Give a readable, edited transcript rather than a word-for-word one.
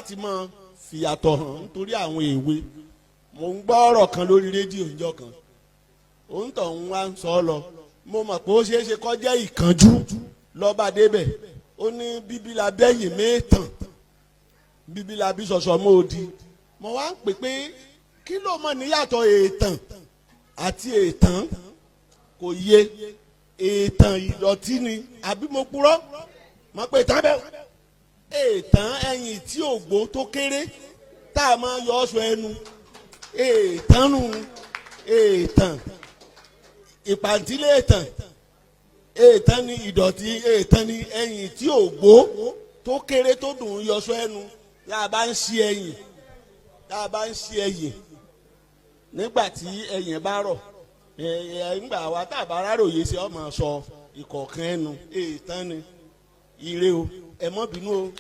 láti máa fìyàtọ̀ hàn nítorí àwọn èwe. Mo ń gbọ́ ọ̀rọ̀ kan lórí rédíò ìjọ kan, òun tó ń wá ń sọ lọ, mo mọ̀ pé ó ṣeé ṣe kó jẹ́ ìkánjú lọ́ba débẹ̀. Ó ní bíbí la bẹ́yìn méètàn, bíbí la bí sọ̀sọ̀ mọ́ odi. Mo wá ń pè pé kí ló mọ̀ níyàtọ̀ èètàn àti èètàn, kò yé. Èètàn ìdọ̀tí ni àbí mo purọ́? Mo pè tán bẹ́ẹ̀. Èètàn ẹyin tí ògbó tó kéré tá a máa yọ ọ̀ṣọ́ ẹnu. Èètàn nù, èètàn ìpàntílé èètàn, èètàn ni ìdọ̀tí, èètàn ni ẹyin tí ògbó tó kéré tó dùn ún yọṣọ ẹnu. Tá a bá ń ṣí ẹyin, tá a bá ń ṣí ẹyin nígbà tí ẹyin bá rọ̀, nígbà wa tá a bá ráròyé ṣe ọmọ sọ ìkọ̀ọ̀kan ẹnu. Èètàn ni ire o, ẹ mọ́ bínú o.